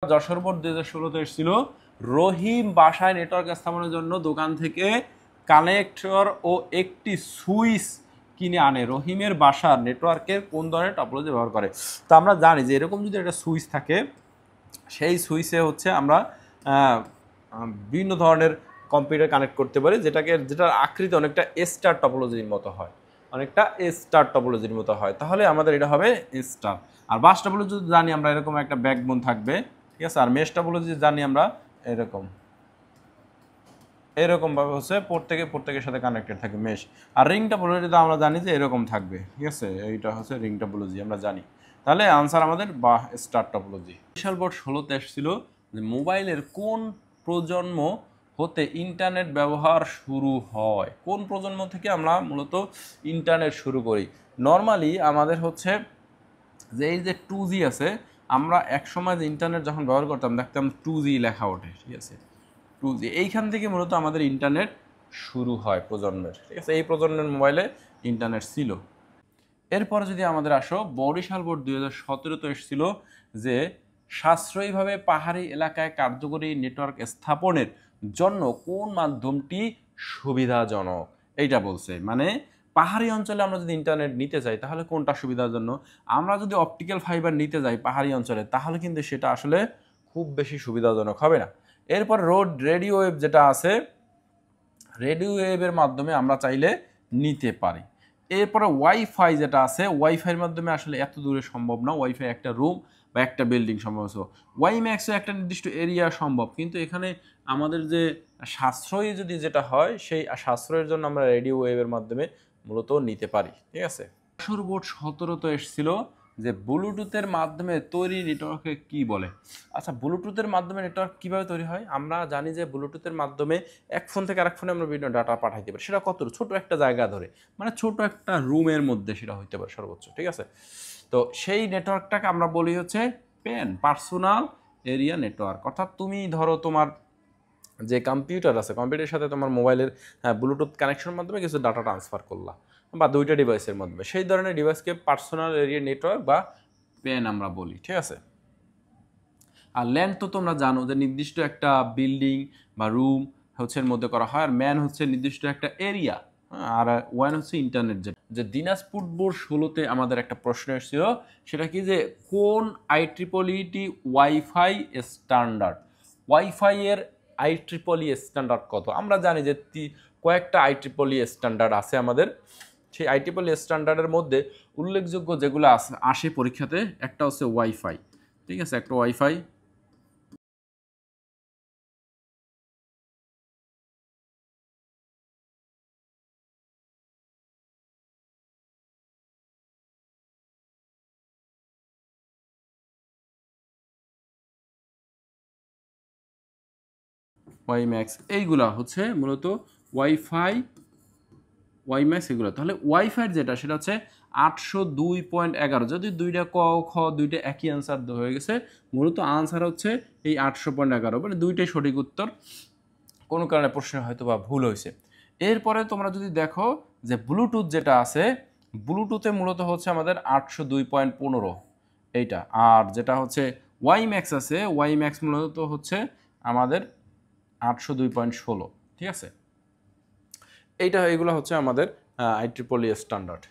Jessore board 2016-তে এসেছিল রহিম বাসায় network স্থাপনের জন্য দোকান থেকে কানেক্টর ও একটি সুইচ কিনে আনে। রহিমের বাসার নেটওয়ার্কের কোন ধরনের টপোলজি ব্যবহার করে? তো আমরা জানি যে এরকম যদি একটা সুইচ থাকে, সেই সুইচে হচ্ছে আমরা বিভিন্ন ধরনের কম্পিউটার কানেক্ট করতে পারি, যেটার আকৃতি অনেকটা স্টার টপোলজির মতো হয়, অনেকটা স্টার টপোলজির মতো হয়। তাহলে আমাদের এটা হবে স্টার। আর বাস টপোলজি জানি আমরা এরকম একটা ব্যাকবোন থাকবে, ঠিক আছে। আর মেশ টপোলজি জানি আমরা এরকম ভাবে হচ্ছে প্রত্যেকের সাথে কানেক্টেড থাকে মেশ। আর রিং টপোলজি তো আমরা জানি যে এরকম থাকবে, ঠিক আছে। এইটা হচ্ছে রিং টপোলজি আমরা জানি। তাহলে আনসার আমাদের বা স্টার টপোলজি। বিশাল বোর্ড 16-তে এসেছিল যে মোবাইলের কোন প্রজন্ম হতে ইন্টারনেট ব্যবহার শুরু হয়? কোন প্রজন্ম থেকে আমরা মূলত ইন্টারনেট শুরু করি? নর্মালি আমাদের হচ্ছে যে এই যে 2G আছে, আমরা একসময় যে ইন্টারনেট যখন ব্যবহার করতাম দেখতাম 2G লেখা ওঠে, ঠিক আছে। 2G এইখান থেকে মূলত আমাদের ইন্টারনেট শুরু হয় প্রজন্মের, ঠিক আছে। এই প্রজন্মের মোবাইলে ইন্টারনেট ছিল। এরপরে যদি আমাদের আসো, বরিশাল বোর্ড 2017-তে এসেছিল যে সাশ্রয়ীভাবে পাহাড়ি এলাকায় কার্যকরী নেটওয়ার্ক স্থাপনের জন্য কোন মাধ্যমটি সুবিধাজনক? এইটা বলছে। মানে পাহাড়ি অঞ্চলে আমরা যদি ইন্টারনেট নিতে চাই তাহলে কোনটা সুবিধার জন্য? আমরা যদি অপটিক্যাল ফাইবার নিতে যাই পাহাড়ি অঞ্চলে তাহলে কিন্তু সেটা আসলে খুব বেশি সুবিধাজনক হবে না। এরপর রেডিও ওয়েভ যেটা আছে, রেডিও ওয়েভের মাধ্যমে আমরা চাইলে নিতে পারি। এরপরে ওয়াইফাই যেটা আছে, ওয়াইফাইয়ের মাধ্যমে আসলে এত দূরে সম্ভব না। ওয়াইফাই একটা রুম বা একটা বিল্ডিং সম্ভব। ওয়াইম্যাক্সও একটা নির্দিষ্ট এরিয়া সম্ভব, কিন্তু এখানে আমাদের যে সাশ্রয়ী যদি যেটা হয়, সেই সাশ্রয়ের জন্য আমরা রেডিও ওয়েভের মাধ্যমে মূলত নিতে পারি, ঠিক আছে। যশোর বোর্ড 17-তে এসেছিল যে ব্লুটুথের মাধ্যমে তৈরি নেটওয়ার্ককে কি বলে? আচ্ছা, ব্লুটুথের মাধ্যমে নেটওয়ার্ক কিভাবে তৈরি হয়? আমরা জানি যে ব্লুটুথের মাধ্যমে এক ফোন থেকে আরেক ফোনে আমরা বিভিন্ন ডাটা পাঠাইতে পারি। সেটা কত ছোট একটা জায়গা ধরে, মানে ছোট একটা রুমের মধ্যে সেটা হইতে পারে সর্বোচ্চ, ঠিক আছে। তো সেই নেটওয়ার্কটাকে আমরা বলি হচ্ছে পার্সোনাল এরিয়া নেটওয়ার্ক। অর্থাৎ তুমি ধরো তোমার যে কম্পিউটার আছে, কম্পিউটারের সাথে তোমার মোবাইলের ব্লুটুথ কানেকশনের মাধ্যমে কিছু ডাটা ট্রান্সফার করলা, বা দুইটা ডিভাইসের মাধ্যমে, সেই ধরনের ডিভাইসকে পার্সোনাল এরিয়া নেটওয়ার্ক বা পেন আমরা বলি, ঠিক আছে। আর ল্যান্ড তো তোমরা জানো যে নির্দিষ্ট একটা বিল্ডিং বা রুম হচ্ছে এর মধ্যে করা হয়, আর ম্যান হচ্ছে নির্দিষ্ট একটা এরিয়া, আর ওয়ান হচ্ছে ইন্টারনেট। যে দিনাজপুর বোর্ড 16-তে আমাদের একটা প্রশ্ন এসেছিল, সেটা কি যে কোন IEEE ওয়াইফাই স্ট্যান্ডার্ড? ওয়াইফাই এর IEEE স্ট্যান্ডার্ড কত? আমরা জানি যে কয়েকটা IEEE স্ট্যান্ডার্ড আছে আমাদের। সেই IEEE স্ট্যান্ডার্ডের মধ্যে উল্লেখযোগ্য যেগুলো আসে পরীক্ষাতে, একটা হচ্ছে ওয়াইফাই, ঠিক আছে। একটা ওয়াইফাই, ওয়াইম্যাক্স, এইগুলা হচ্ছে মূলত ওয়াইফাই, ওয়াইম্যাক্স এগুলো। তাহলে ওয়াইফাইয়ের যেটা সেটা হচ্ছে 802.11। যদি দুইটা ক খ দুইটা একই আনসার হয়ে গেছে, মূলত আনসার হচ্ছে এই 800.11, মানে দুইটাই সঠিক উত্তর। কোনো কারণে প্রশ্ন হয়তো বা ভুল হয়েছে। এরপরে তোমরা যদি দেখো যে ব্লুটুথ যেটা আছে, ব্লুটুথে মূলত হচ্ছে আমাদের 802.15 এইটা। আর যেটা হচ্ছে ওয়াইম্যাক্স আছে, ওয়াইম্যাক্স মূলত হচ্ছে আমাদের 802.16, ঠিক আছে। এইগুলো হচ্ছে আমাদের IEEE স্ট্যান্ডার্ড।